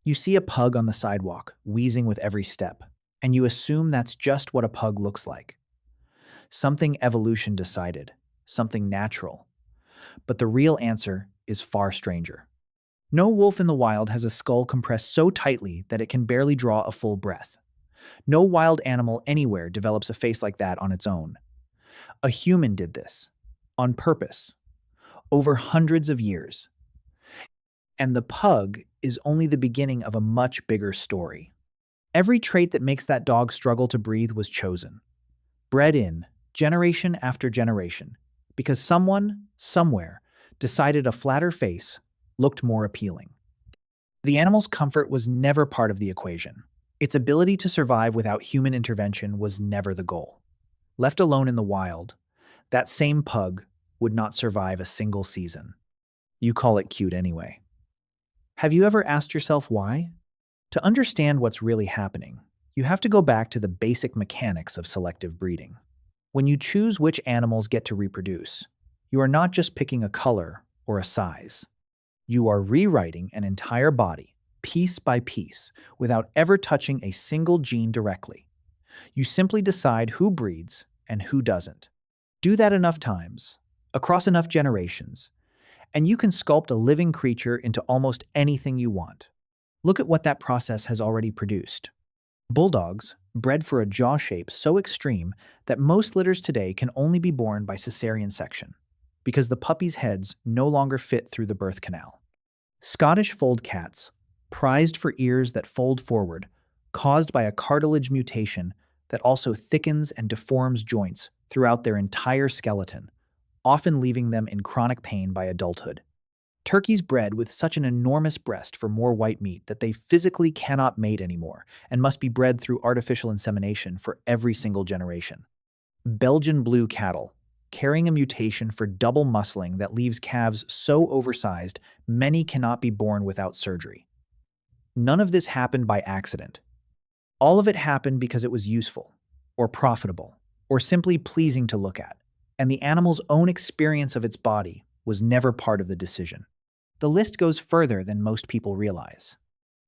You see a pug on the sidewalk, wheezing with every step, and you assume that's just what a pug looks like. Something evolution decided, something natural. But the real answer is far stranger. No wolf in the wild has a skull compressed so tightly that it can barely draw a full breath. No wild animal anywhere develops a face like that on its own. A human did this, on purpose, over hundreds of years. And the pug is only the beginning of a much bigger story. Every trait that makes that dog struggle to breathe was chosen, bred in, generation after generation, because someone, somewhere, decided a flatter face looked more appealing. The animal's comfort was never part of the equation. Its ability to survive without human intervention was never the goal. Left alone in the wild, that same pug would not survive a single season. You call it cute anyway. Have you ever asked yourself why? To understand what's really happening, you have to go back to the basic mechanics of selective breeding. When you choose which animals get to reproduce, you are not just picking a color or a size. You are rewriting an entire body, piece by piece, without ever touching a single gene directly. You simply decide who breeds and who doesn't. Do that enough times, across enough generations, and you can sculpt a living creature into almost anything you want. Look at what that process has already produced. Bulldogs, bred for a jaw shape so extreme that most litters today can only be born by cesarean section, because the puppies' heads no longer fit through the birth canal. Scottish fold cats, prized for ears that fold forward, caused by a cartilage mutation that also thickens and deforms joints throughout their entire skeleton, often leaving them in chronic pain by adulthood. Turkeys bred with such an enormous breast for more white meat that they physically cannot mate anymore and must be bred through artificial insemination for every single generation. Belgian blue cattle, carrying a mutation for double muscling that leaves calves so oversized many cannot be born without surgery. None of this happened by accident. All of it happened because it was useful, or profitable, or simply pleasing to look at, and the animal's own experience of its body was never part of the decision. The list goes further than most people realize.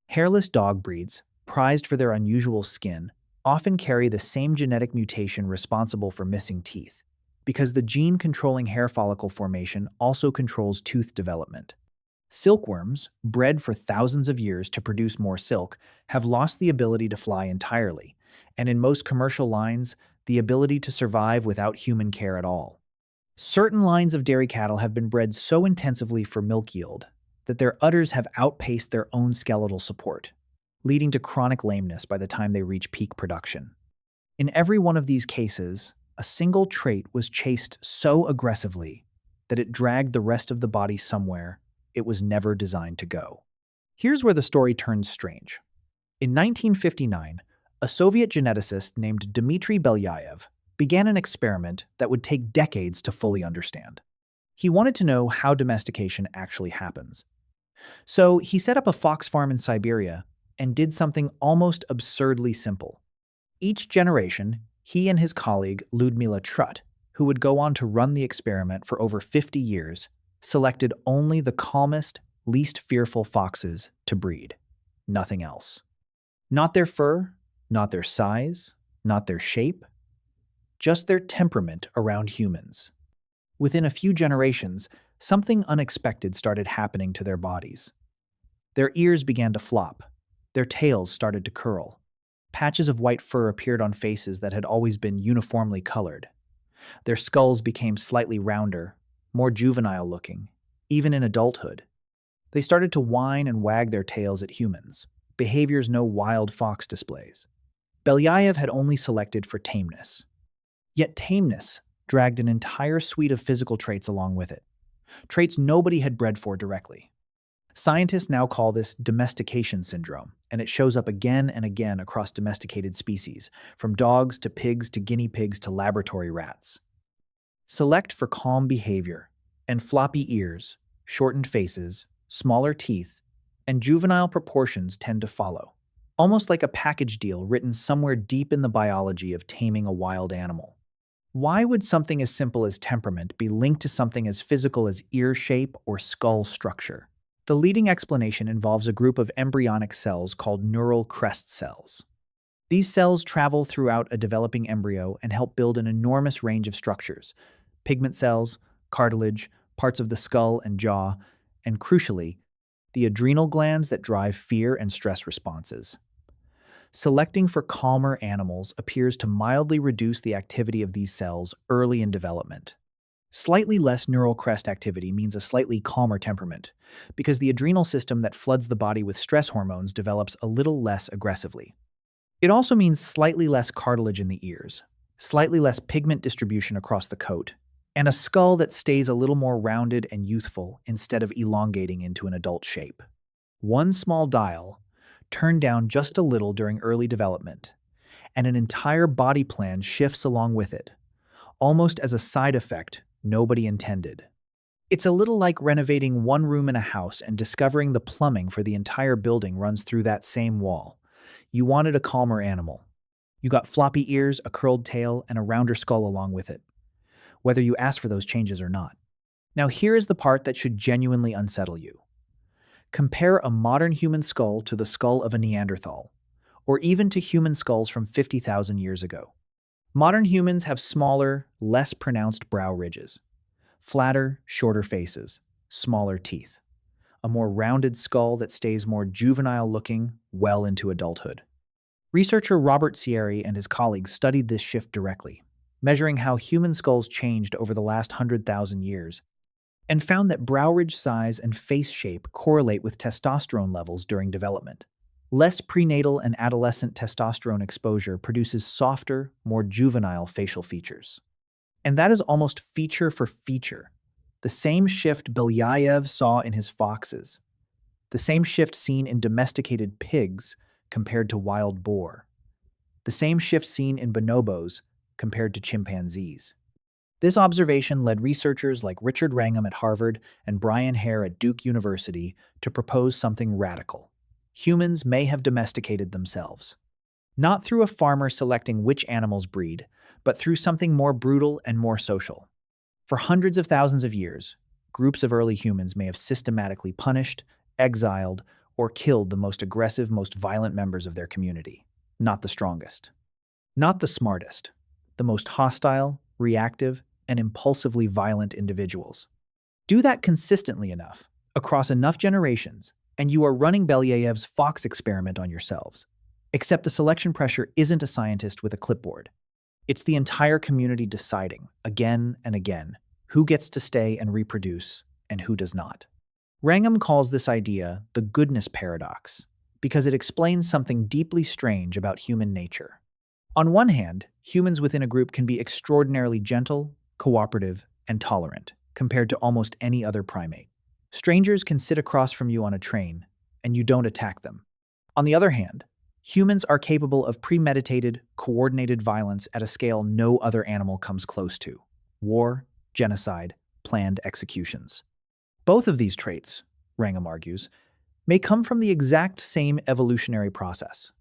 Hairless dog breeds, prized for their unusual skin, often carry the same genetic mutation responsible for missing teeth, because the gene controlling hair follicle formation also controls tooth development. Silkworms, bred for thousands of years to produce more silk, have lost the ability to fly entirely, and in most commercial lines, the ability to survive without human care at all. Certain lines of dairy cattle have been bred so intensively for milk yield that their udders have outpaced their own skeletal support, leading to chronic lameness by the time they reach peak production. In every one of these cases, a single trait was chased so aggressively that it dragged the rest of the body somewhere it was never designed to go. Here's where the story turns strange. In 1959, a Soviet geneticist named Dmitry Belyaev began an experiment that would take decades to fully understand. He wanted to know how domestication actually happens. So he set up a fox farm in Siberia and did something almost absurdly simple. Each generation, he and his colleague Ludmila Trut, who would go on to run the experiment for over 50 years, selected only the calmest, least fearful foxes to breed. Nothing else. Not their fur, not their size, not their shape, just their temperament around humans. Within a few generations, something unexpected started happening to their bodies. Their ears began to flop, their tails started to curl. Patches of white fur appeared on faces that had always been uniformly colored. Their skulls became slightly rounder, more juvenile looking, even in adulthood. They started to whine and wag their tails at humans, behaviors no wild fox displays. Belyaev had only selected for tameness. Yet tameness dragged an entire suite of physical traits along with it, traits nobody had bred for directly. Scientists now call this domestication syndrome, and it shows up again and again across domesticated species, from dogs to pigs to guinea pigs to laboratory rats. Select for calm behavior, and floppy ears, shortened faces, smaller teeth, and juvenile proportions tend to follow, almost like a package deal written somewhere deep in the biology of taming a wild animal. Why would something as simple as temperament be linked to something as physical as ear shape or skull structure? The leading explanation involves a group of embryonic cells called neural crest cells. These cells travel throughout a developing embryo and help build an enormous range of structures: pigment cells, cartilage, parts of the skull and jaw, and crucially, the adrenal glands that drive fear and stress responses. Selecting for calmer animals appears to mildly reduce the activity of these cells early in development. Slightly less neural crest activity means a slightly calmer temperament, because the adrenal system that floods the body with stress hormones develops a little less aggressively. It also means slightly less cartilage in the ears, slightly less pigment distribution across the coat, and a skull that stays a little more rounded and youthful instead of elongating into an adult shape. One small dial, turned down just a little during early development, and an entire body plan shifts along with it, almost as a side effect nobody intended. It's a little like renovating one room in a house and discovering the plumbing for the entire building runs through that same wall. You wanted a calmer animal. You got floppy ears, a curled tail, and a rounder skull along with it, whether you asked for those changes or not. Now here is the part that should genuinely unsettle you. Compare a modern human skull to the skull of a Neanderthal, or even to human skulls from 50,000 years ago. Modern humans have smaller, less pronounced brow ridges, flatter, shorter faces, smaller teeth, a more rounded skull that stays more juvenile-looking well into adulthood. Researcher Robert Sierre and his colleagues studied this shift directly, measuring how human skulls changed over the last 100,000 years, and found that brow ridge size and face shape correlate with testosterone levels during development. Less prenatal and adolescent testosterone exposure produces softer, more juvenile facial features. And that is almost feature for feature. The same shift Belyaev saw in his foxes. The same shift seen in domesticated pigs compared to wild boar. The same shift seen in bonobos compared to chimpanzees. This observation led researchers like Richard Wrangham at Harvard and Brian Hare at Duke University to propose something radical. Humans may have domesticated themselves. Not through a farmer selecting which animals breed, but through something more brutal and more social. For hundreds of thousands of years, groups of early humans may have systematically punished, exiled, or killed the most aggressive, most violent members of their community. Not the strongest. Not the smartest. The most hostile, reactive, and impulsively violent individuals. Do that consistently enough, across enough generations, and you are running Belyaev's fox experiment on yourselves. Except the selection pressure isn't a scientist with a clipboard. It's the entire community deciding, again and again, who gets to stay and reproduce and who does not. Wrangham calls this idea the goodness paradox, because it explains something deeply strange about human nature. On one hand, humans within a group can be extraordinarily gentle, cooperative, and tolerant, compared to almost any other primate. Strangers can sit across from you on a train, and you don't attack them. On the other hand, humans are capable of premeditated, coordinated violence at a scale no other animal comes close to: war, genocide, planned executions. Both of these traits, Wrangham argues, may come from the exact same evolutionary process.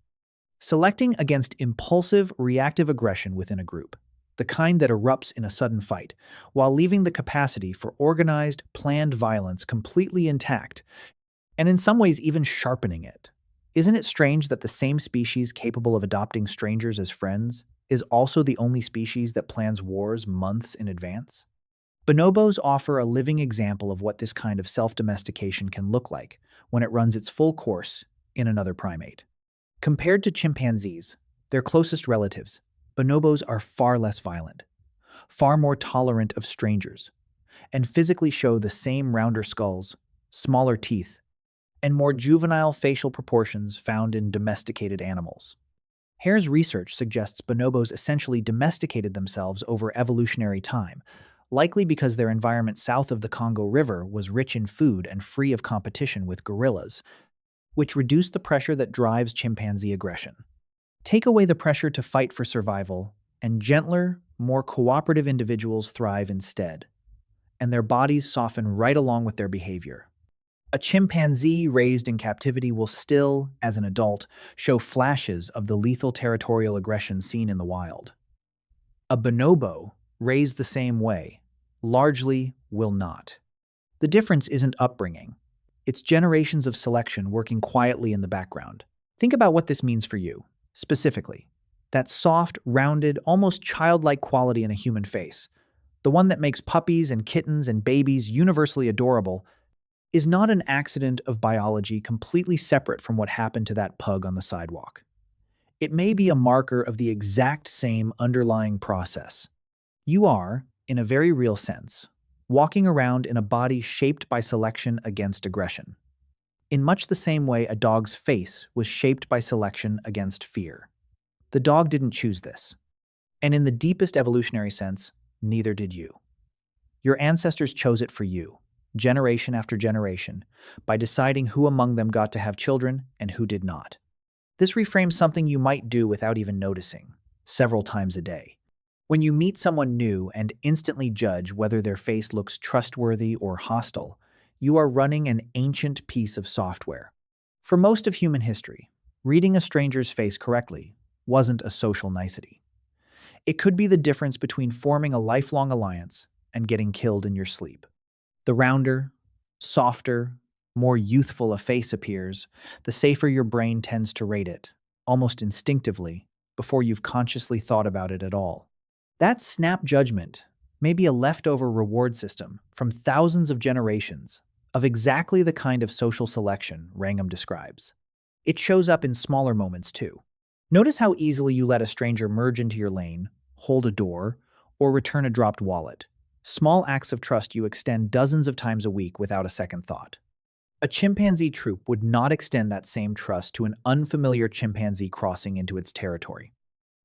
Selecting against impulsive, reactive aggression within a group, the kind that erupts in a sudden fight, while leaving the capacity for organized, planned violence completely intact, and in some ways even sharpening it. Isn't it strange that the same species capable of adopting strangers as friends is also the only species that plans wars months in advance? Bonobos offer a living example of what this kind of self-domestication can look like when it runs its full course in another primate. Compared to chimpanzees, their closest relatives, bonobos are far less violent, far more tolerant of strangers, and physically show the same rounder skulls, smaller teeth, and more juvenile facial proportions found in domesticated animals. Hare's research suggests bonobos essentially domesticated themselves over evolutionary time, likely because their environment south of the Congo River was rich in food and free of competition with gorillas, which reduced the pressure that drives chimpanzee aggression. Take away the pressure to fight for survival, and gentler, more cooperative individuals thrive instead, and their bodies soften right along with their behavior. A chimpanzee raised in captivity will still, as an adult, show flashes of the lethal territorial aggression seen in the wild. A bonobo, raised the same way, largely will not. The difference isn't upbringing. It's generations of selection working quietly in the background. Think about what this means for you, specifically. That soft, rounded, almost childlike quality in a human face, the one that makes puppies and kittens and babies universally adorable, is not an accident of biology completely separate from what happened to that pug on the sidewalk. It may be a marker of the exact same underlying process. You are, in a very real sense, walking around in a body shaped by selection against aggression. In much the same way a dog's face was shaped by selection against fear. The dog didn't choose this. And in the deepest evolutionary sense, neither did you. Your ancestors chose it for you, generation after generation, by deciding who among them got to have children and who did not. This reframes something you might do without even noticing, several times a day. When you meet someone new and instantly judge whether their face looks trustworthy or hostile, you are running an ancient piece of software. For most of human history, reading a stranger's face correctly wasn't a social nicety. It could be the difference between forming a lifelong alliance and getting killed in your sleep. The rounder, softer, more youthful a face appears, the safer your brain tends to rate it, almost instinctively, before you've consciously thought about it at all. That snap judgment may be a leftover reward system from thousands of generations of exactly the kind of social selection Wrangham describes. It shows up in smaller moments too. Notice how easily you let a stranger merge into your lane, hold a door, or return a dropped wallet. Small acts of trust you extend dozens of times a week without a second thought. A chimpanzee troop would not extend that same trust to an unfamiliar chimpanzee crossing into its territory.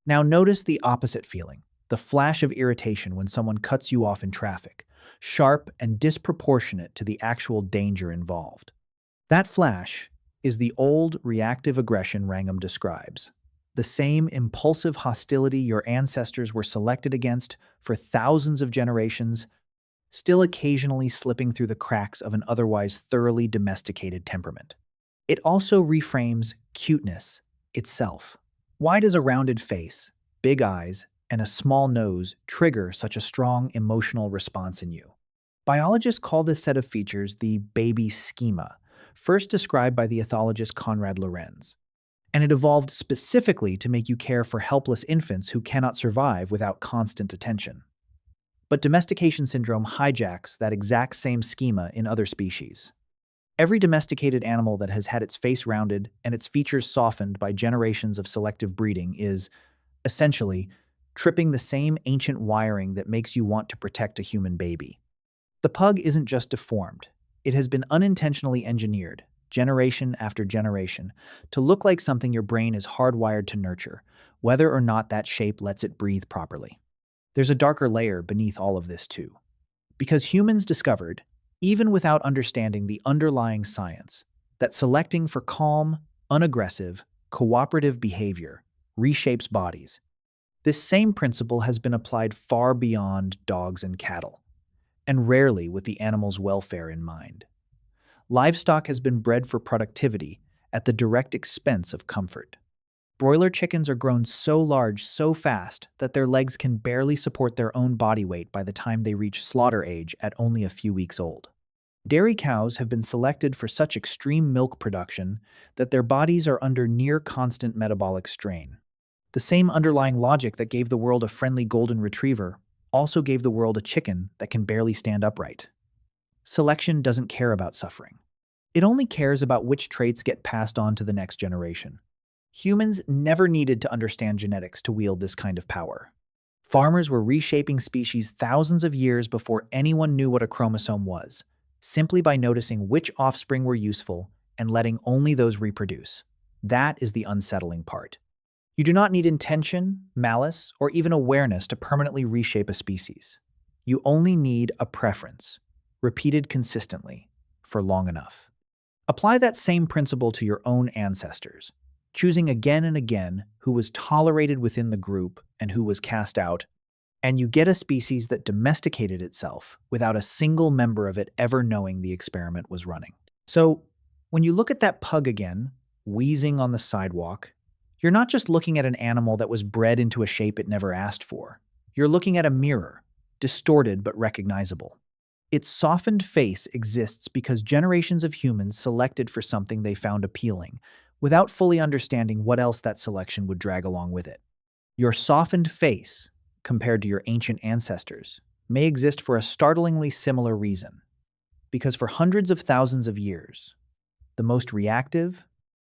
Now notice the opposite feeling, the flash of irritation when someone cuts you off in traffic, sharp and disproportionate to the actual danger involved. That flash is the old reactive aggression Wrangham describes, the same impulsive hostility your ancestors were selected against for thousands of generations, still occasionally slipping through the cracks of an otherwise thoroughly domesticated temperament. It also reframes cuteness itself. Why does a rounded face, big eyes, and a small nose trigger such a strong emotional response in you? Biologists call this set of features the baby schema, first described by the ethologist Konrad Lorenz. And it evolved specifically to make you care for helpless infants who cannot survive without constant attention. But domestication syndrome hijacks that exact same schema in other species. Every domesticated animal that has had its face rounded and its features softened by generations of selective breeding is, essentially, tripping the same ancient wiring that makes you want to protect a human baby. The pug isn't just deformed. It has been unintentionally engineered, generation after generation, to look like something your brain is hardwired to nurture, whether or not that shape lets it breathe properly. There's a darker layer beneath all of this too. Because humans discovered, even without understanding the underlying science, that selecting for calm, unaggressive, cooperative behavior reshapes bodies. This same principle has been applied far beyond dogs and cattle, and rarely with the animal's welfare in mind. Livestock has been bred for productivity at the direct expense of comfort. Broiler chickens are grown so large so fast that their legs can barely support their own body weight by the time they reach slaughter age at only a few weeks old. Dairy cows have been selected for such extreme milk production that their bodies are under near constant metabolic strain. The same underlying logic that gave the world a friendly golden retriever also gave the world a chicken that can barely stand upright. Selection doesn't care about suffering. It only cares about which traits get passed on to the next generation. Humans never needed to understand genetics to wield this kind of power. Farmers were reshaping species thousands of years before anyone knew what a chromosome was, simply by noticing which offspring were useful and letting only those reproduce. That is the unsettling part. You do not need intention, malice, or even awareness to permanently reshape a species. You only need a preference, repeated consistently, for long enough. Apply that same principle to your own ancestors, choosing again and again who was tolerated within the group and who was cast out, and you get a species that domesticated itself without a single member of it ever knowing the experiment was running. So, when you look at that pug again, wheezing on the sidewalk, you're not just looking at an animal that was bred into a shape it never asked for. You're looking at a mirror, distorted but recognizable. Its softened face exists because generations of humans selected for something they found appealing, without fully understanding what else that selection would drag along with it. Your softened face, compared to your ancient ancestors, may exist for a startlingly similar reason. Because for hundreds of thousands of years, the most reactive,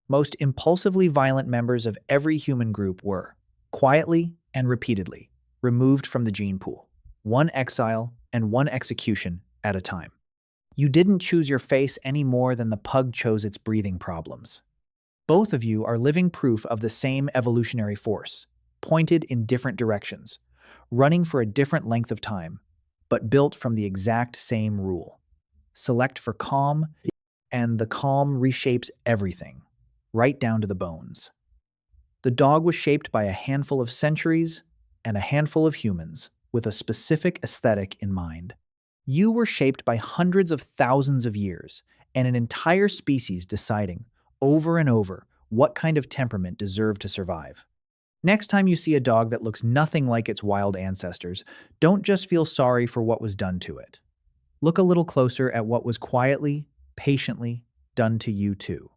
most impulsively violent members of every human group were, quietly and repeatedly, removed from the gene pool, one exile and one execution at a time. You didn't choose your face any more than the pug chose its breathing problems. Both of you are living proof of the same evolutionary force, pointed in different directions, running for a different length of time, but built from the exact same rule. Select for calm, and the calm reshapes everything, right down to the bones. The dog was shaped by a handful of centuries and a handful of humans with a specific aesthetic in mind. You were shaped by hundreds of thousands of years and an entire species deciding, over and over, what kind of temperament deserved to survive. Next time you see a dog that looks nothing like its wild ancestors, don't just feel sorry for what was done to it. Look a little closer at what was quietly, patiently done to you too.